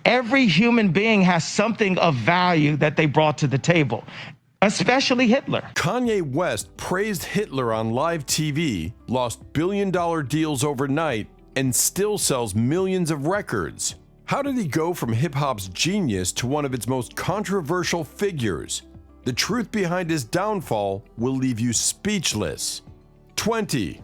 Every human being has something of value that they brought to the table, especially Hitler. Kanye West praised Hitler on live TV, lost billion-dollar deals overnight, and still sells millions of records. How did he go from hip-hop's genius to one of its most controversial figures? The truth behind his downfall will leave you speechless. 20.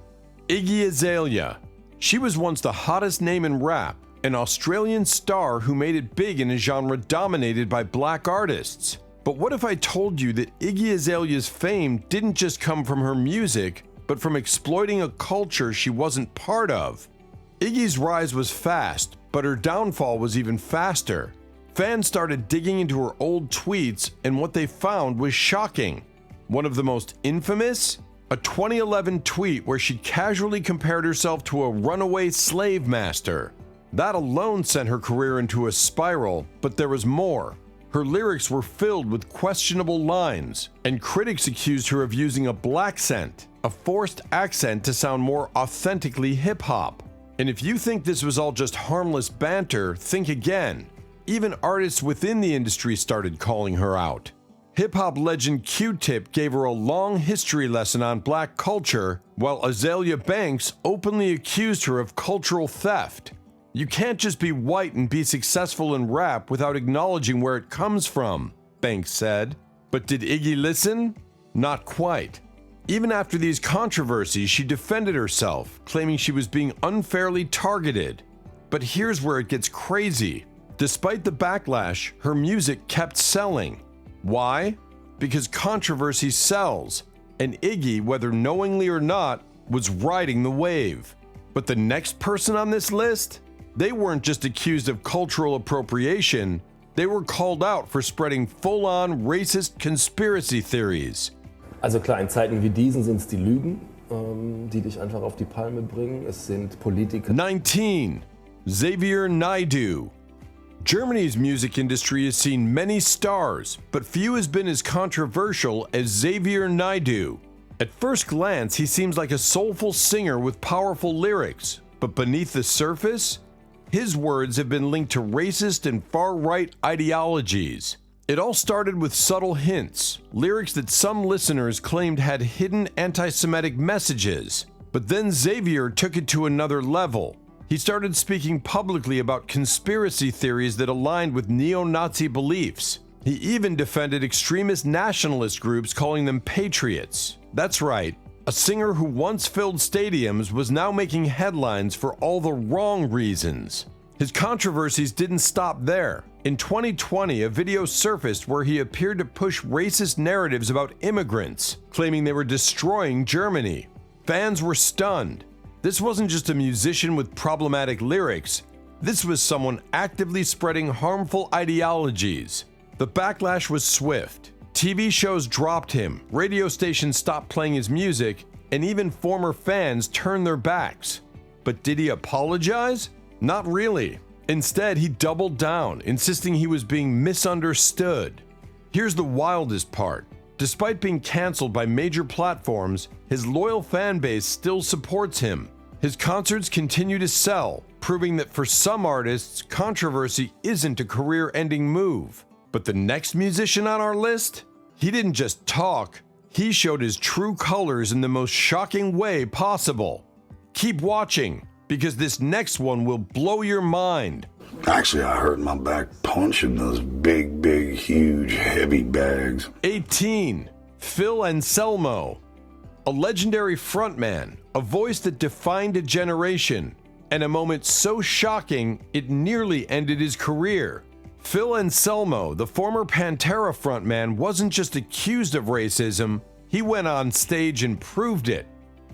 Iggy Azalea. She was once the hottest name in rap, an Australian star who made it big in a genre dominated by black artists. But what if I told you that Iggy Azalea's fame didn't just come from her music, but from exploiting a culture she wasn't part of? Iggy's rise was fast, but her downfall was even faster. Fans started digging into her old tweets, and what they found was shocking. One of the most infamous? A 2011 tweet where she casually compared herself to a runaway slave master. That alone sent her career into a spiral, but there was more. Her lyrics were filled with questionable lines, and critics accused her of using a blaccent, a forced accent to sound more authentically hip-hop. And if you think this was all just harmless banter, think again. Even artists within the industry started calling her out. Hip-hop legend Q-Tip gave her a long history lesson on black culture, while Azalea Banks openly accused her of cultural theft. You can't just be white and be successful in rap without acknowledging where it comes from, Banks said. But did Iggy listen? Not quite. Even after these controversies, she defended herself, claiming she was being unfairly targeted. But here's where it gets crazy. Despite the backlash, her music kept selling. Why? Because controversy sells, and Iggy, whether knowingly or not, was riding the wave. But the next person on this list? They weren't just accused of cultural appropriation, they were called out for spreading full-on racist conspiracy theories. Also klar, in Zeiten wie diesen sind es die Lügen, die dich einfach auf die Palme bringen. Es sind Politiker. 19. Xavier Naidoo. Germany's music industry has seen many stars, but few has been as controversial as Xavier Naidoo. At first glance, he seems like a soulful singer with powerful lyrics, but beneath the surface, his words have been linked to racist and far-right ideologies. It all started with subtle hints, lyrics that some listeners claimed had hidden anti-Semitic messages. But then Xavier took it to another level. He started speaking publicly about conspiracy theories that aligned with neo-Nazi beliefs. He even defended extremist nationalist groups, calling them patriots. That's right, a singer who once filled stadiums was now making headlines for all the wrong reasons. His controversies didn't stop there. In 2020, a video surfaced where he appeared to push racist narratives about immigrants, claiming they were destroying Germany. Fans were stunned. This wasn't just a musician with problematic lyrics. This was someone actively spreading harmful ideologies. The backlash was swift. TV shows dropped him, radio stations stopped playing his music, and even former fans turned their backs. But did he apologize? Not really. Instead, he doubled down, insisting he was being misunderstood. Here's the wildest part. Despite being canceled by major platforms, his loyal fan base still supports him. His concerts continue to sell, proving that for some artists, controversy isn't a career-ending move. But the next musician on our list? He didn't just talk, he showed his true colors in the most shocking way possible. Keep watching, because this next one will blow your mind. Actually, I hurt my back punching those big, huge, heavy bags. 18. Phil Anselmo. A legendary frontman, a voice that defined a generation, and a moment so shocking it nearly ended his career. Phil Anselmo, the former Pantera frontman, wasn't just accused of racism, he went on stage and proved it.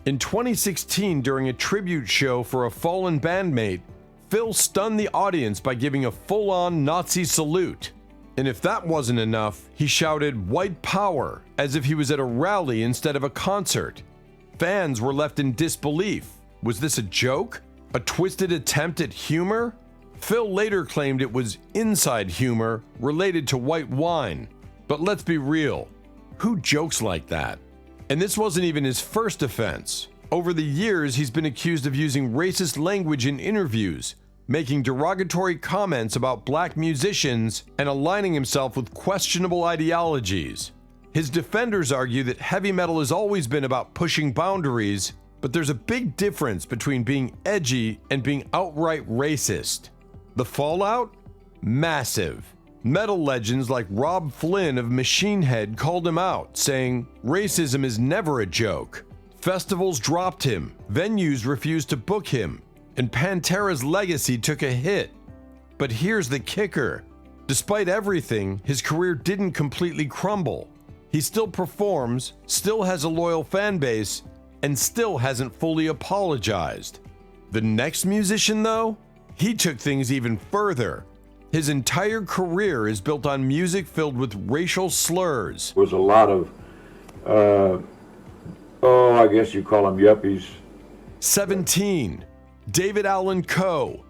In 2016, during a tribute show for a fallen bandmate, Phil stunned the audience by giving a full-on Nazi salute. And if that wasn't enough, he shouted "White Power" as if he was at a rally instead of a concert. Fans were left in disbelief. Was this a joke? A twisted attempt at humor? Phil later claimed it was inside humor related to white wine. But let's be real, who jokes like that? And this wasn't even his first offense. Over the years, he's been accused of using racist language in interviews, making derogatory comments about black musicians and aligning himself with questionable ideologies. His defenders argue that heavy metal has always been about pushing boundaries, but there's a big difference between being edgy and being outright racist. The fallout? Massive. Metal legends like Rob Flynn of Machine Head called him out, saying, "Racism is never a joke." Festivals dropped him, venues refused to book him, and Pantera's legacy took a hit. But here's the kicker. Despite everything, his career didn't completely crumble. He still performs, still has a loyal fan base, and still hasn't fully apologized. The next musician, though, he took things even further. His entire career is built on music filled with racial slurs. Was a lot of, I guess you call them yuppies. 17. David Allan Coe.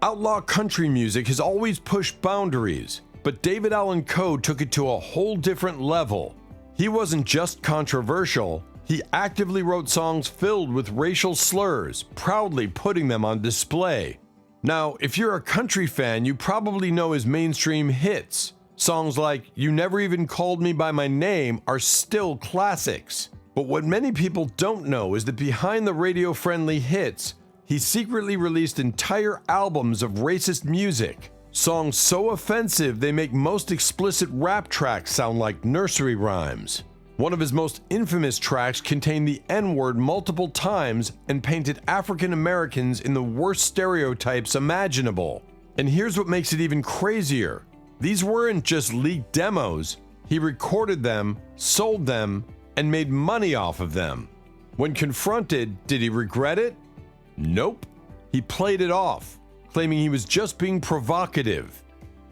Outlaw country music has always pushed boundaries, but David Allan Coe took it to a whole different level. He wasn't just controversial, he actively wrote songs filled with racial slurs, proudly putting them on display. Now, if you're a country fan, you probably know his mainstream hits. Songs like "You Never Even Called Me By My Name" are still classics. But what many people don't know is that behind the radio-friendly hits, he secretly released entire albums of racist music. Songs so offensive they make most explicit rap tracks sound like nursery rhymes. One of his most infamous tracks contained the N-word multiple times and painted African Americans in the worst stereotypes imaginable. And here's what makes it even crazier. These weren't just leaked demos. He recorded them, sold them, and made money off of them. When confronted, did he regret it? Nope. He played it off, claiming he was just being provocative.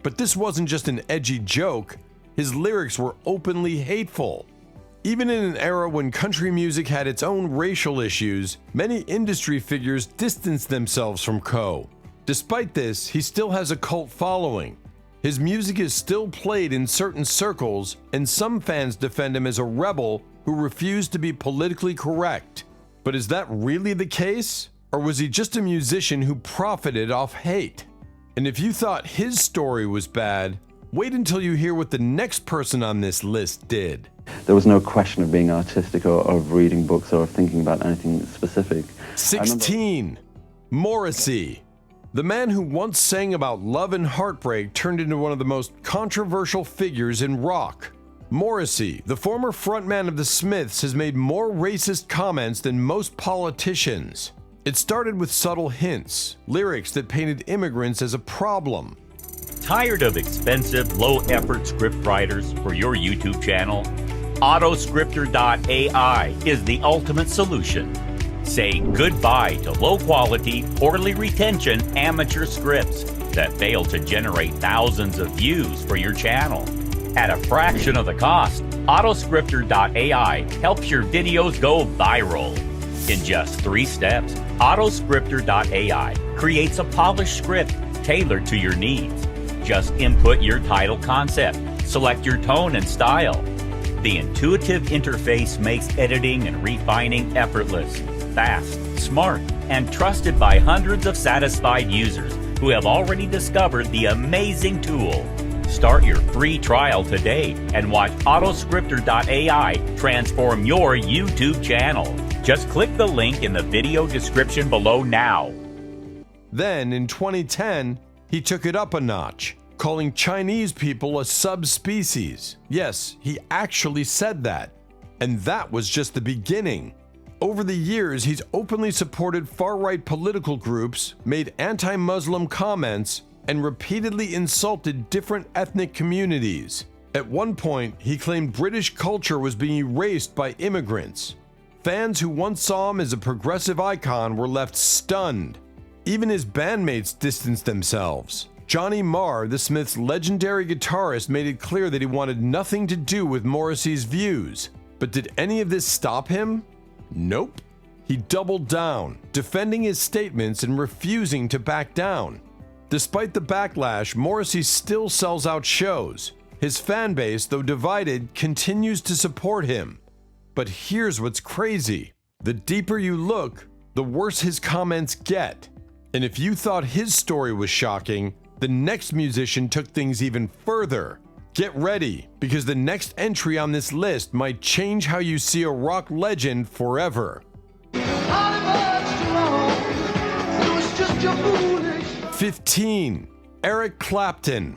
But this wasn't just an edgy joke. His lyrics were openly hateful. Even in an era when country music had its own racial issues, many industry figures distanced themselves from Coe. Despite this, he still has a cult following. His music is still played in certain circles, and some fans defend him as a rebel who refused to be politically correct. But is that really the case? Or was he just a musician who profited off hate? And if you thought his story was bad, wait until you hear what the next person on this list did. There was no question of being artistic or of reading books or of thinking about anything specific. 16. Morrissey. The man who once sang about love and heartbreak turned into one of the most controversial figures in rock. Morrissey, the former frontman of the Smiths, has made more racist comments than most politicians. It started with subtle hints, lyrics that painted immigrants as a problem. Tired of expensive, low-effort script writers for your YouTube channel? Autoscripter.ai is the ultimate solution. Say goodbye to low-quality, poorly retention amateur scripts that fail to generate thousands of views for your channel. At a fraction of the cost, Autoscripter.ai helps your videos go viral. In just 3 steps, Autoscripter.ai creates a polished script tailored to your needs. Just input your title concept, select your tone and style. The intuitive interface makes editing and refining effortless, fast, smart, and trusted by hundreds of satisfied users who have already discovered the amazing tool. Start your free trial today and watch Autoscripter.ai transform your YouTube channel. Just click the link in the video description below now. Then, in 2010, he took it up a notch, calling Chinese people a subspecies. Yes, he actually said that. And that was just the beginning. Over the years, he's openly supported far-right political groups, made anti-Muslim comments, and repeatedly insulted different ethnic communities. At one point, he claimed British culture was being erased by immigrants. Fans who once saw him as a progressive icon were left stunned. Even his bandmates distanced themselves. Johnny Marr, the Smiths' legendary guitarist, made it clear that he wanted nothing to do with Morrissey's views. But did any of this stop him? Nope. He doubled down, defending his statements and refusing to back down. Despite the backlash, Morrissey still sells out shows. His fan base, though divided, continues to support him. But here's what's crazy. The deeper you look, the worse his comments get. And if you thought his story was shocking, the next musician took things even further. Get ready, because the next entry on this list might change how you see a rock legend forever. 15. Eric Clapton.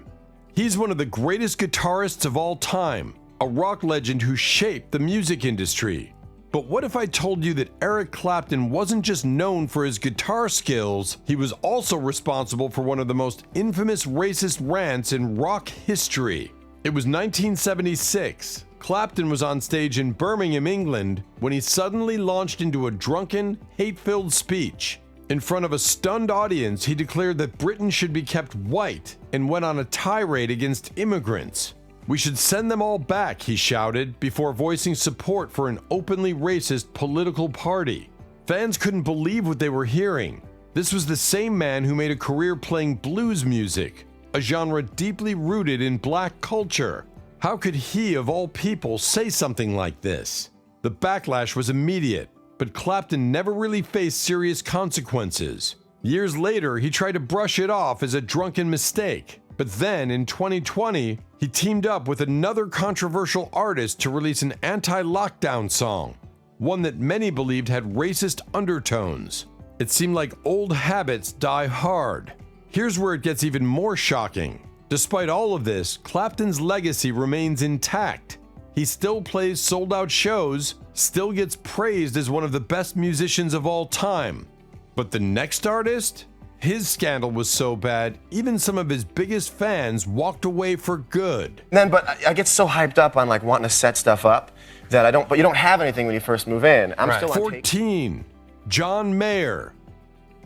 He's one of the greatest guitarists of all time, a rock legend who shaped the music industry. But what if I told you that Eric Clapton wasn't just known for his guitar skills, he was also responsible for one of the most infamous racist rants in rock history? It was 1976. Clapton was on stage in Birmingham, England, when he suddenly launched into a drunken, hate-filled speech. In front of a stunned audience, he declared that Britain should be kept white and went on a tirade against immigrants. "We should send them all back," he shouted, before voicing support for an openly racist political party. Fans couldn't believe what they were hearing. This was the same man who made a career playing blues music, a genre deeply rooted in black culture. How could he, of all people, say something like this? The backlash was immediate, but Clapton never really faced serious consequences. Years later, he tried to brush it off as a drunken mistake. But then, in 2020, he teamed up with another controversial artist to release an anti-lockdown song, one that many believed had racist undertones. It seemed like old habits die hard. Here's where it gets even more shocking. Despite all of this, Clapton's legacy remains intact. He still plays sold-out shows, still gets praised as one of the best musicians of all time. But the next artist? His scandal was so bad, even some of his biggest fans walked away for good. But I get so hyped up on like wanting to set stuff up that but you don't have anything when you first move in. I'm still on 14. John Mayer.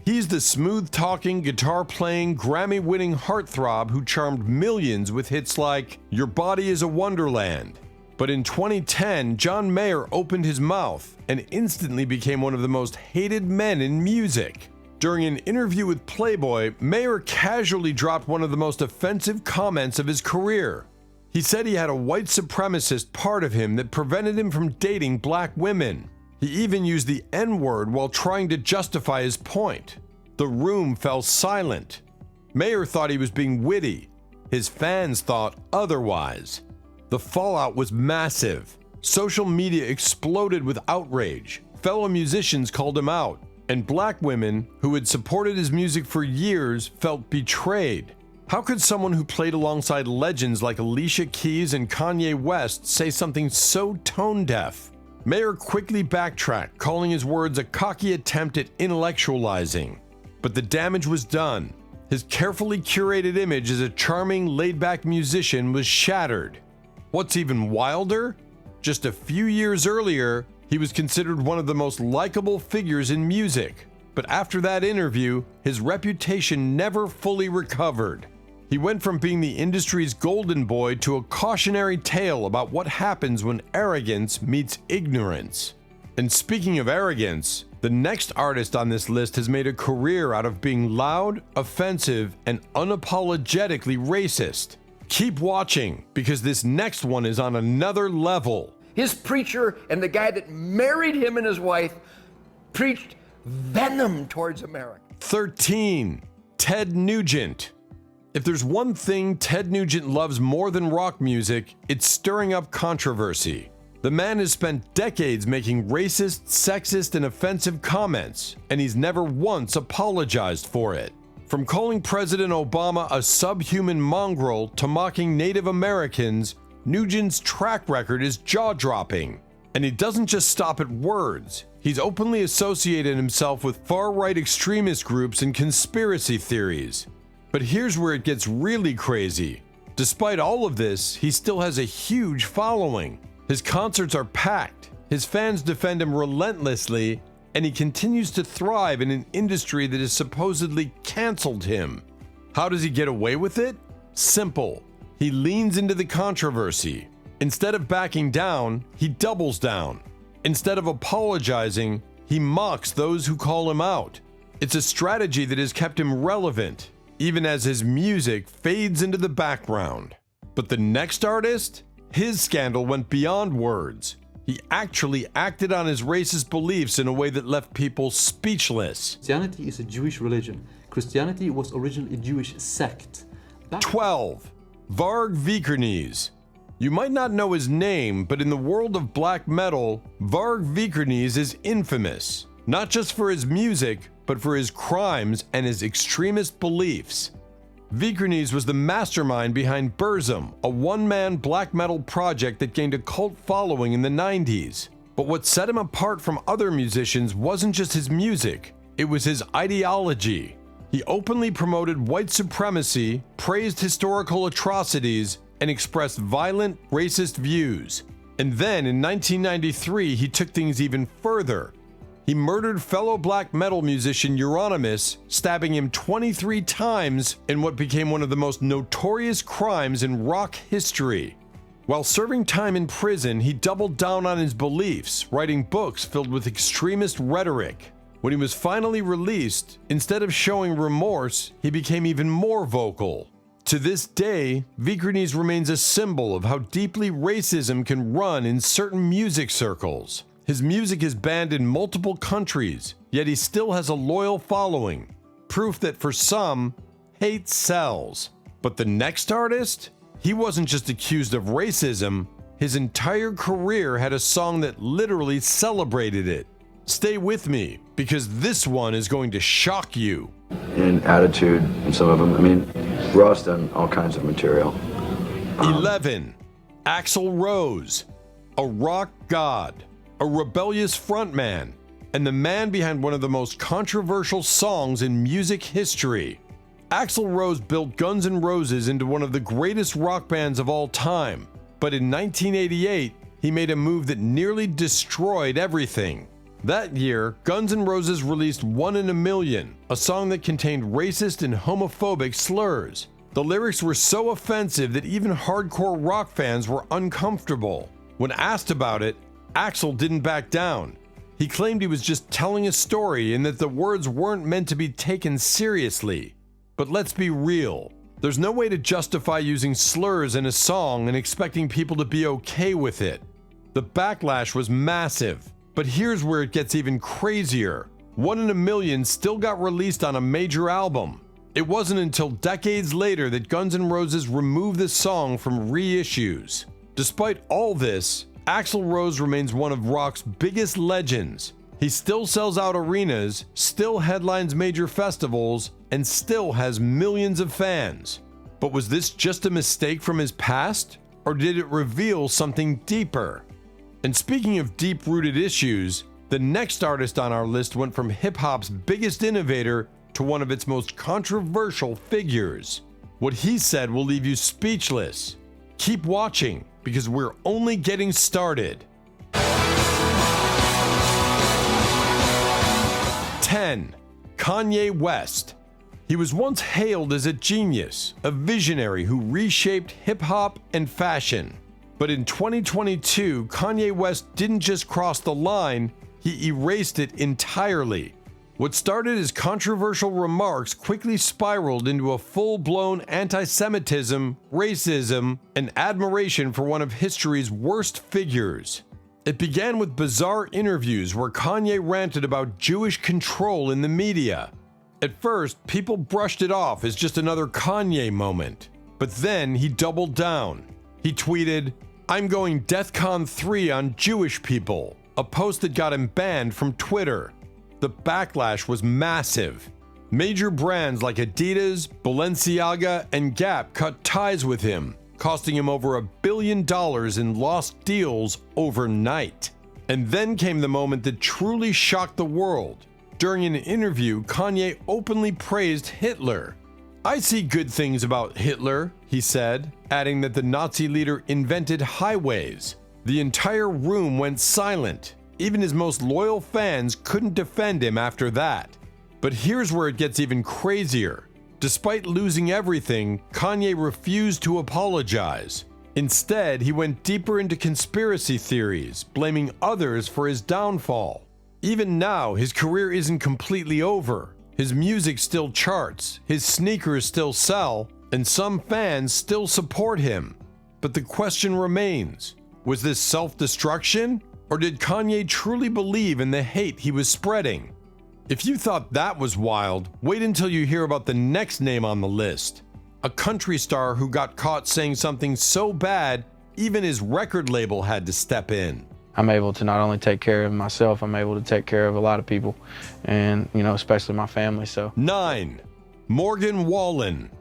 He's the smooth-talking, guitar-playing, Grammy-winning heartthrob who charmed millions with hits like "Your Body is a Wonderland." But in 2010, John Mayer opened his mouth and instantly became one of the most hated men in music. During an interview with Playboy, Mayer casually dropped one of the most offensive comments of his career. He said he had a white supremacist part of him that prevented him from dating black women. He even used the N-word while trying to justify his point. The room fell silent. Mayer thought he was being witty. His fans thought otherwise. The fallout was massive. Social media exploded with outrage. Fellow musicians called him out. And black women, who had supported his music for years, felt betrayed. How could someone who played alongside legends like Alicia Keys and Kanye West say something so tone-deaf? Mayer quickly backtracked, calling his words a cocky attempt at intellectualizing. But the damage was done. His carefully curated image as a charming, laid-back musician was shattered. What's even wilder? Just a few years earlier, he was considered one of the most likable figures in music, but after that interview, his reputation never fully recovered. He went from being the industry's golden boy to a cautionary tale about what happens when arrogance meets ignorance. And speaking of arrogance, the next artist on this list has made a career out of being loud, offensive, and unapologetically racist. Keep watching, because this next one is on another level. His preacher and the guy that married him and his wife preached venom towards America. 13. Ted Nugent. If there's one thing Ted Nugent loves more than rock music, it's stirring up controversy. The man has spent decades making racist, sexist, and offensive comments, and he's never once apologized for it. From calling President Obama a subhuman mongrel to mocking Native Americans, Nugent's track record is jaw-dropping. And he doesn't just stop at words. He's openly associated himself with far-right extremist groups and conspiracy theories. But here's where it gets really crazy. Despite all of this, he still has a huge following. His concerts are packed, his fans defend him relentlessly, and he continues to thrive in an industry that has supposedly canceled him. How does he get away with it? Simple. He leans into the controversy. Instead of backing down, he doubles down. Instead of apologizing, he mocks those who call him out. It's a strategy that has kept him relevant, even as his music fades into the background. But the next artist? His scandal went beyond words. He actually acted on his racist beliefs in a way that left people speechless. Christianity is a Jewish religion. Christianity was originally a Jewish sect. 12. Varg Vikernes. You might not know his name, but in the world of black metal, Varg Vikernes is infamous, not just for his music, but for his crimes and his extremist beliefs. Vikernes was the mastermind behind Burzum, a one-man black metal project that gained a cult following in the 90s. But what set him apart from other musicians wasn't just his music, it was his ideology. He openly promoted white supremacy, praised historical atrocities, and expressed violent, racist views. And then in 1993, he took things even further. He murdered fellow black metal musician Euronymous, stabbing him 23 times in what became one of the most notorious crimes in rock history. While serving time in prison, he doubled down on his beliefs, writing books filled with extremist rhetoric. When he was finally released, instead of showing remorse, he became even more vocal. To this day, Vikernes remains a symbol of how deeply racism can run in certain music circles. His music is banned in multiple countries, yet he still has a loyal following. Proof that for some, hate sells. But the next artist? He wasn't just accused of racism, his entire career had a song that literally celebrated it. Stay with me, because this one is going to shock you. In attitude, and some of them, I mean, Ross done all kinds of material. 11. Axl Rose, a rock god, a rebellious frontman, and the man behind one of the most controversial songs in music history. Axl Rose built Guns N' Roses into one of the greatest rock bands of all time, but in 1988, he made a move that nearly destroyed everything. That year, Guns N' Roses released One in a Million, a song that contained racist and homophobic slurs. The lyrics were so offensive that even hardcore rock fans were uncomfortable. When asked about it, Axl didn't back down. He claimed he was just telling a story and that the words weren't meant to be taken seriously. But let's be real. There's no way to justify using slurs in a song and expecting people to be okay with it. The backlash was massive. But here's where it gets even crazier. One in a Million still got released on a major album. It wasn't until decades later that Guns N' Roses removed the song from reissues. Despite all this, Axl Rose remains one of rock's biggest legends. He still sells out arenas, still headlines major festivals, and still has millions of fans. But was this just a mistake from his past, or did it reveal something deeper? And speaking of deep-rooted issues, the next artist on our list went from hip-hop's biggest innovator to one of its most controversial figures. What he said will leave you speechless. Keep watching, because we're only getting started. 10. Kanye West. He was once hailed as a genius, a visionary who reshaped hip-hop and fashion. But in 2022, Kanye West didn't just cross the line, he erased it entirely. What started as controversial remarks quickly spiraled into a full-blown anti-Semitism, racism, and admiration for one of history's worst figures. It began with bizarre interviews where Kanye ranted about Jewish control in the media. At first, people brushed it off as just another Kanye moment. But then he doubled down. He tweeted, "I'm going DEFCON 3 on Jewish people," a post that got him banned from Twitter. The backlash was massive. Major brands like Adidas, Balenciaga, and Gap cut ties with him, costing him over $1 billion in lost deals overnight. And then came the moment that truly shocked the world. During an interview, Kanye openly praised Hitler. "I see good things about Hitler," he said, adding that the Nazi leader invented highways. The entire room went silent. Even his most loyal fans couldn't defend him after that. But here's where it gets even crazier. Despite losing everything, Kanye refused to apologize. Instead, he went deeper into conspiracy theories, blaming others for his downfall. Even now, his career isn't completely over. His music still charts, his sneakers still sell, and some fans still support him. But the question remains, was this self-destruction? Or did Kanye truly believe in the hate he was spreading? If you thought that was wild, wait until you hear about the next name on the list. A country star who got caught saying something so bad, even his record label had to step in. I'm able to not only take care of myself, I'm able to take care of a lot of people, and, you know, especially my family, so. 9. Morgan Wallen.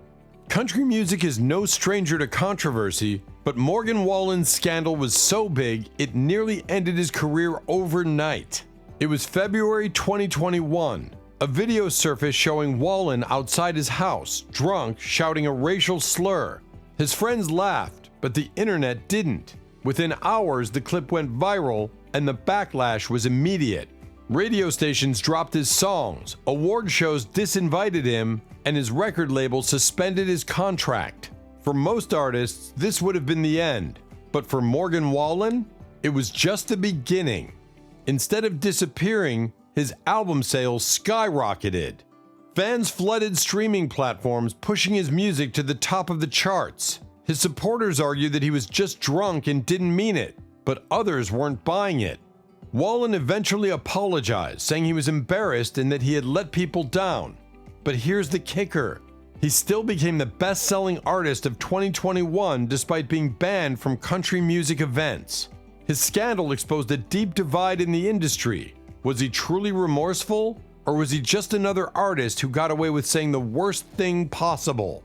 Country music is no stranger to controversy, but Morgan Wallen's scandal was so big, it nearly ended his career overnight. It was February 2021. A video surfaced showing Wallen outside his house, drunk, shouting a racial slur. His friends laughed, but the internet didn't. Within hours, the clip went viral, and the backlash was immediate. Radio stations dropped his songs, award shows disinvited him, and his record label suspended his contract. For most artists, this would have been the end. But for Morgan Wallen, it was just the beginning. Instead of disappearing, his album sales skyrocketed. Fans flooded streaming platforms, pushing his music to the top of the charts. His supporters argued that he was just drunk and didn't mean it, but others weren't buying it. Wallen eventually apologized, saying he was embarrassed and that he had let people down. But here's the kicker. He still became the best-selling artist of 2021 despite being banned from country music events. His scandal exposed a deep divide in the industry. Was he truly remorseful, or was he just another artist who got away with saying the worst thing possible?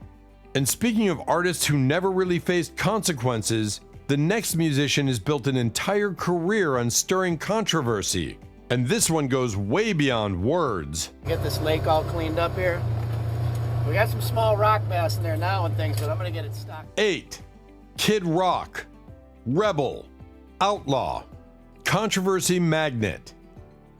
And speaking of artists who never really faced consequences, the next musician has built an entire career on stirring controversy. And this one goes way beyond words. Get this lake all cleaned up here. We got some small rock bass in there now and things, but I'm gonna get it stocked. 8. Kid Rock. Rebel. Outlaw. Controversy magnet.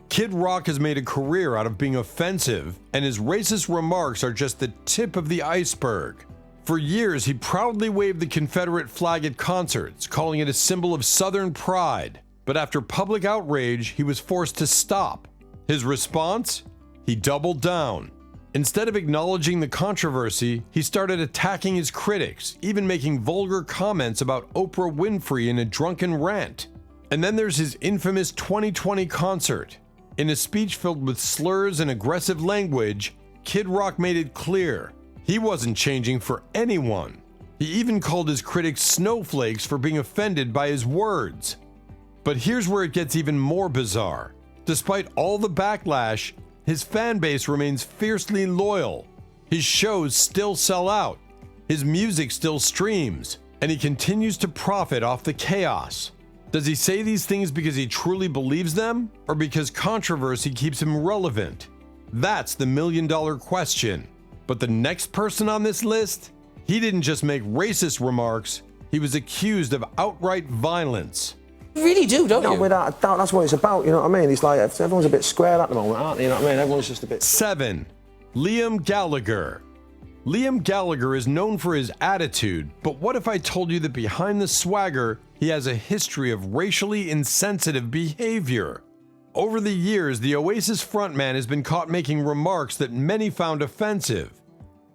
Kid Rock has made a career out of being offensive, and his racist remarks are just the tip of the iceberg. For years, he proudly waved the Confederate flag at concerts, calling it a symbol of Southern pride. But after public outrage, he was forced to stop. His response? He doubled down. Instead of acknowledging the controversy, he started attacking his critics, even making vulgar comments about Oprah Winfrey in a drunken rant. And then there's his infamous 2020 concert. In a speech filled with slurs and aggressive language, Kid Rock made it clear he wasn't changing for anyone. He even called his critics snowflakes for being offended by his words. But here's where it gets even more bizarre. Despite all the backlash, his fan base remains fiercely loyal. His shows still sell out. His music still streams, and he continues to profit off the chaos. Does he say these things because he truly believes them, or because controversy keeps him relevant? That's the million-dollar question. But the next person on this list, he didn't just make racist remarks, he was accused of outright violence. You really do, don't you? No, without a doubt, that's what it's about, you know what I mean? It's like, everyone's a bit square at the moment, aren't they? You know what I mean? Everyone's just a bit... 7. Liam Gallagher. Liam Gallagher is known for his attitude, but what if I told you that behind the swagger, he has a history of racially insensitive behavior? Over the years, the Oasis frontman has been caught making remarks that many found offensive.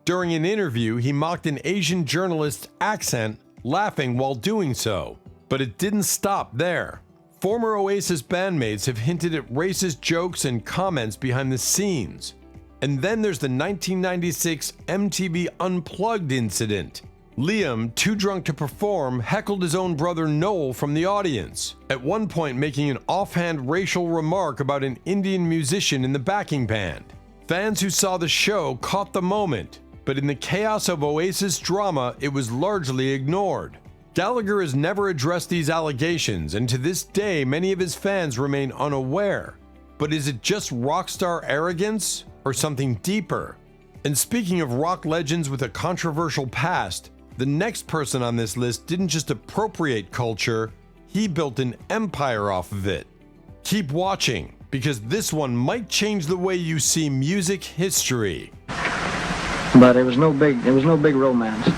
During an interview, he mocked an Asian journalist's accent, laughing while doing so. But it didn't stop there. Former Oasis bandmates have hinted at racist jokes and comments behind the scenes. And then there's the 1996 MTV Unplugged incident. Liam, too drunk to perform, heckled his own brother Noel from the audience, at one point making an offhand racial remark about an Indian musician in the backing band. Fans who saw the show caught the moment, but in the chaos of Oasis drama, it was largely ignored. Gallagher has never addressed these allegations, and to this day, many of his fans remain unaware. But is it just rock star arrogance, or something deeper? And speaking of rock legends with a controversial past, the next person on this list didn't just appropriate culture, he built an empire off of it. Keep watching, because this one might change the way you see music history. But it was no big romance.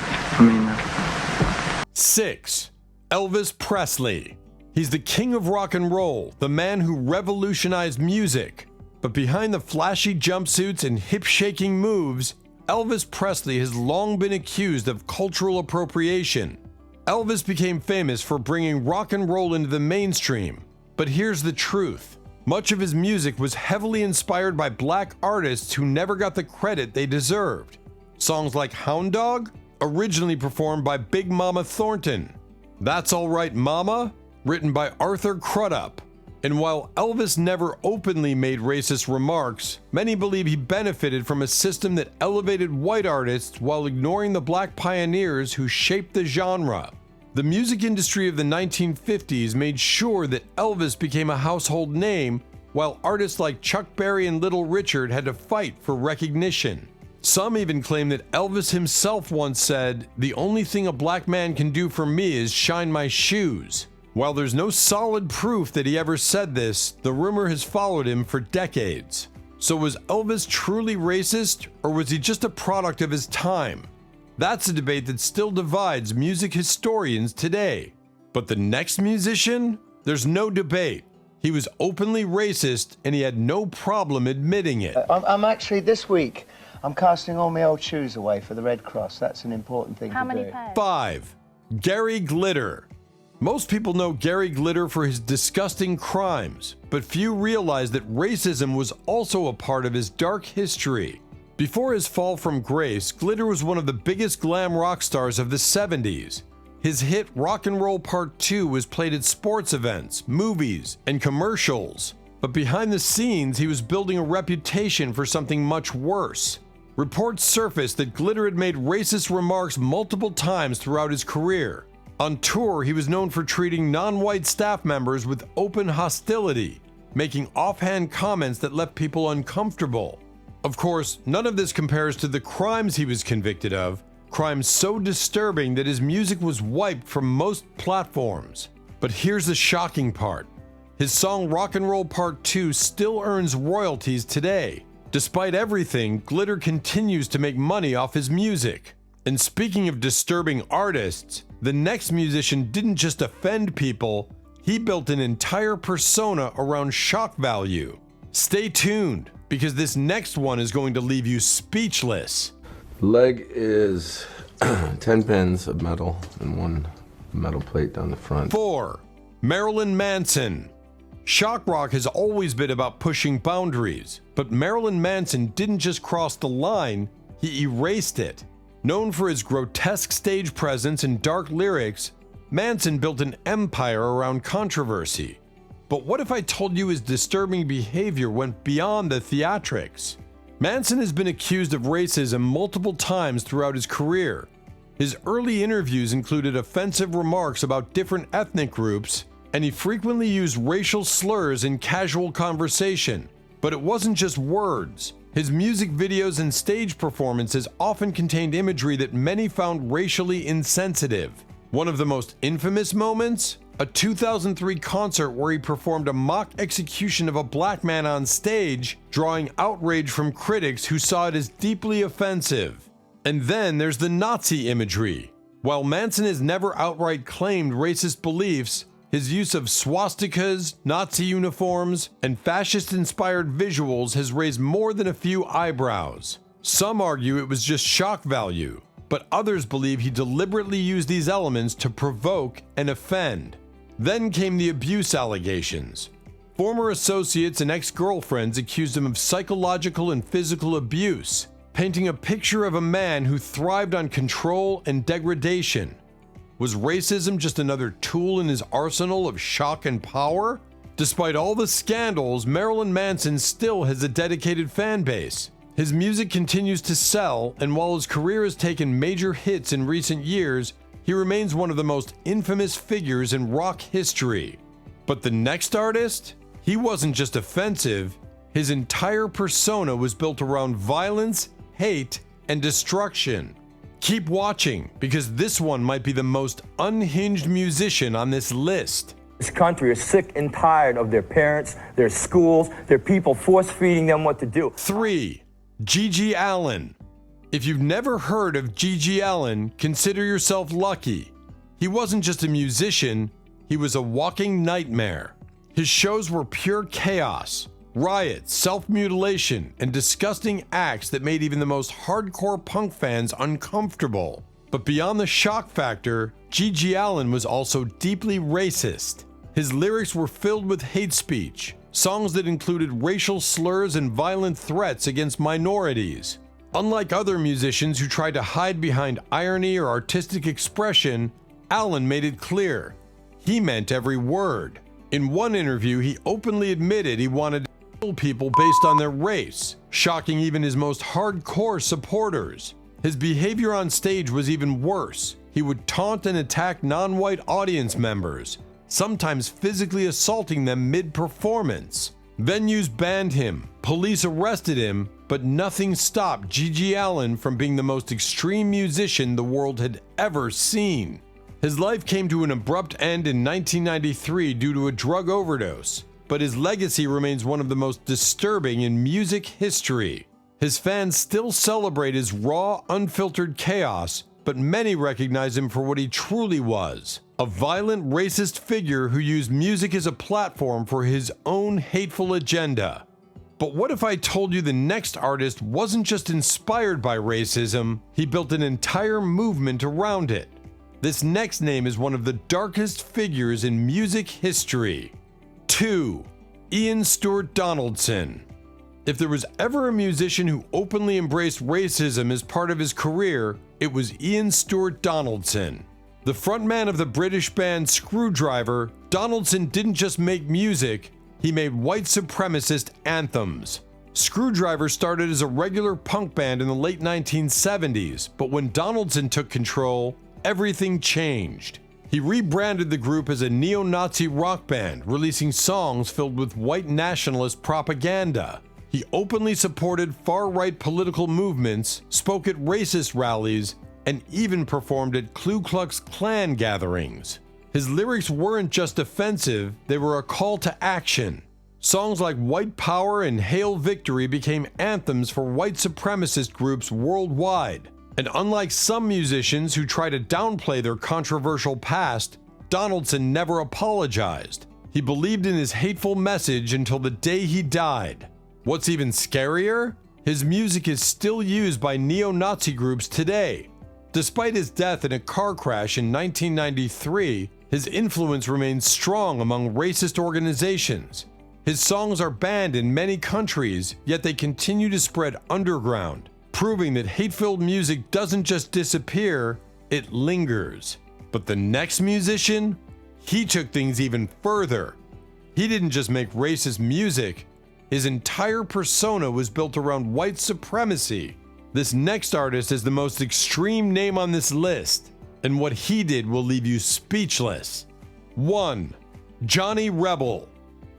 6. Elvis Presley. He's the king of rock and roll, the man who revolutionized music. But behind the flashy jumpsuits and hip-shaking moves, Elvis Presley has long been accused of cultural appropriation. Elvis became famous for bringing rock and roll into the mainstream. But here's the truth. Much of his music was heavily inspired by black artists who never got the credit they deserved. Songs like Hound Dog, originally performed by Big Mama Thornton. That's All Right Mama, written by Arthur Crudup. And while Elvis never openly made racist remarks, many believe he benefited from a system that elevated white artists while ignoring the black pioneers who shaped the genre. The music industry of the 1950s made sure that Elvis became a household name, while artists like Chuck Berry and Little Richard had to fight for recognition. Some even claim that Elvis himself once said, "The only thing a black man can do for me is shine my shoes." While there's no solid proof that he ever said this, the rumor has followed him for decades. So was Elvis truly racist, or was he just a product of his time? That's a debate that still divides music historians today. But the next musician? There's no debate. He was openly racist, and he had no problem admitting it. I'm actually, this week, I'm casting all my old shoes away for the Red Cross. That's an important thing to do. How many pairs? 5. Gary Glitter. Most people know Gary Glitter for his disgusting crimes, but few realize that racism was also a part of his dark history. Before his fall from grace, Glitter was one of the biggest glam rock stars of the 70s. His hit Rock and Roll Part 2 was played at sports events, movies, and commercials. But behind the scenes, he was building a reputation for something much worse. Reports surfaced that Glitter had made racist remarks multiple times throughout his career. On tour, he was known for treating non-white staff members with open hostility, making offhand comments that left people uncomfortable. Of course, none of this compares to the crimes he was convicted of, crimes so disturbing that his music was wiped from most platforms. But here's the shocking part. His song Rock and Roll Part 2 still earns royalties today. Despite everything, Glitter continues to make money off his music. And speaking of disturbing artists, the next musician didn't just offend people, he built an entire persona around shock value. Stay tuned, because this next one is going to leave you speechless. Leg is 10 pins of metal and one metal plate down the front. 4. Marilyn Manson. Shock rock has always been about pushing boundaries, but Marilyn Manson didn't just cross the line, he erased it. Known for his grotesque stage presence and dark lyrics, Manson built an empire around controversy. But what if I told you his disturbing behavior went beyond the theatrics? Manson has been accused of racism multiple times throughout his career. His early interviews included offensive remarks about different ethnic groups, and he frequently used racial slurs in casual conversation. But it wasn't just words. His music videos and stage performances often contained imagery that many found racially insensitive. One of the most infamous moments? A 2003 concert where he performed a mock execution of a black man on stage, drawing outrage from critics who saw it as deeply offensive. And then there's the Nazi imagery. While Manson has never outright claimed racist beliefs, his use of swastikas, Nazi uniforms, and fascist-inspired visuals has raised more than a few eyebrows. Some argue it was just shock value, but others believe he deliberately used these elements to provoke and offend. Then came the abuse allegations. Former associates and ex-girlfriends accused him of psychological and physical abuse, painting a picture of a man who thrived on control and degradation. Was racism just another tool in his arsenal of shock and power? Despite all the scandals, Marilyn Manson still has a dedicated fan base. His music continues to sell, and while his career has taken major hits in recent years, he remains one of the most infamous figures in rock history. But the next artist? He wasn't just offensive, his entire persona was built around violence, hate, and destruction. Keep watching, because this one might be the most unhinged musician on this list. This country is sick and tired of their parents, their schools, their people force-feeding them what to do. 3. Gigi Allin. If you've never heard of Gigi Allin, consider yourself lucky. He wasn't just a musician, he was a walking nightmare. His shows were pure chaos. Riots, self-mutilation, and disgusting acts that made even the most hardcore punk fans uncomfortable. But beyond the shock factor, Gigi Allin was also deeply racist. His lyrics were filled with hate speech, songs that included racial slurs and violent threats against minorities. Unlike other musicians who tried to hide behind irony or artistic expression, Allin made it clear. He meant every word. In one interview, he openly admitted he wanted to kill people based on their race, shocking even his most hardcore supporters. His behavior on stage was even worse. He would taunt and attack non-white audience members, sometimes physically assaulting them mid-performance. Venues banned him, police arrested him, but nothing stopped G.G. Allin from being the most extreme musician the world had ever seen. His life came to an abrupt end in 1993 due to a drug overdose, but his legacy remains one of the most disturbing in music history. His fans still celebrate his raw, unfiltered chaos, but many recognize him for what he truly was, a violent, racist figure who used music as a platform for his own hateful agenda. But what if I told you the next artist wasn't just inspired by racism, he built an entire movement around it? This next name is one of the darkest figures in music history. 2. Ian Stewart Donaldson. If there was ever a musician who openly embraced racism as part of his career, it was Ian Stewart Donaldson. The frontman of the British band Screwdriver, Donaldson didn't just make music, he made white supremacist anthems. Screwdriver started as a regular punk band in the late 1970s, but when Donaldson took control, everything changed. He rebranded the group as a neo-Nazi rock band, releasing songs filled with white nationalist propaganda. He openly supported far-right political movements, spoke at racist rallies, and even performed at Ku Klux Klan gatherings. His lyrics weren't just offensive, they were a call to action. Songs like White Power and Hail Victory became anthems for white supremacist groups worldwide. And unlike some musicians who try to downplay their controversial past, Donaldson never apologized. He believed in his hateful message until the day he died. What's even scarier? His music is still used by neo-Nazi groups today. Despite his death in a car crash in 1993, his influence remains strong among racist organizations. His songs are banned in many countries, yet they continue to spread underground, proving that hate-filled music doesn't just disappear, it lingers. But the next musician? He took things even further. He didn't just make racist music, his entire persona was built around white supremacy. This next artist is the most extreme name on this list, and what he did will leave you speechless. 1. Johnny Rebel.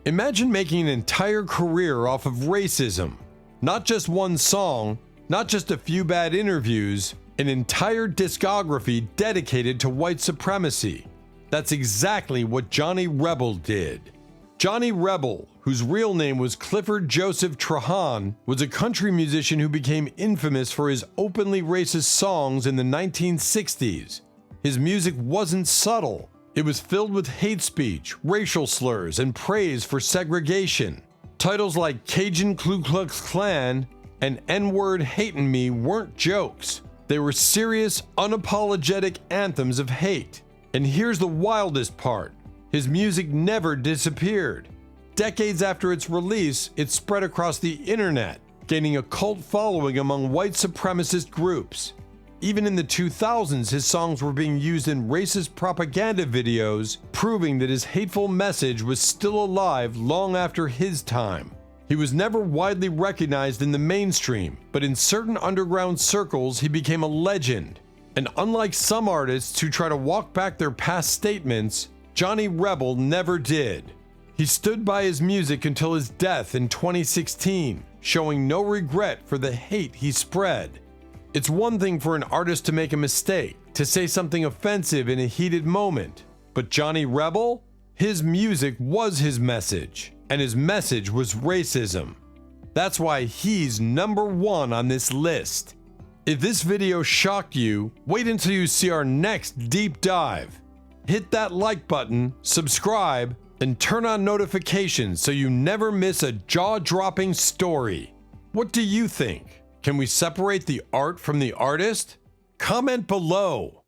Imagine making an entire career off of racism. Not just one song, not just a few bad interviews, an entire discography dedicated to white supremacy. That's exactly what Johnny Rebel did. Johnny Rebel, whose real name was Clifford Joseph Trahan, was a country musician who became infamous for his openly racist songs in the 1960s. His music wasn't subtle. It was filled with hate speech, racial slurs, and praise for segregation. Titles like Cajun Ku Klux Klan and N-word hatin' me weren't jokes. They were serious, unapologetic anthems of hate. And here's the wildest part. His music never disappeared. Decades after its release, it spread across the internet, gaining a cult following among white supremacist groups. Even in the 2000s, his songs were being used in racist propaganda videos, proving that his hateful message was still alive long after his time. He was never widely recognized in the mainstream, but in certain underground circles, he became a legend. And unlike some artists who try to walk back their past statements, Johnny Rebel never did. He stood by his music until his death in 2016, showing no regret for the hate he spread. It's one thing for an artist to make a mistake, to say something offensive in a heated moment, but Johnny Rebel? His music was his message, and his message was racism. That's why he's number 1 on this list. If this video shocked you, wait until you see our next deep dive. Hit that like button, subscribe, and turn on notifications so you never miss a jaw-dropping story. What do you think? Can we separate the art from the artist? Comment below.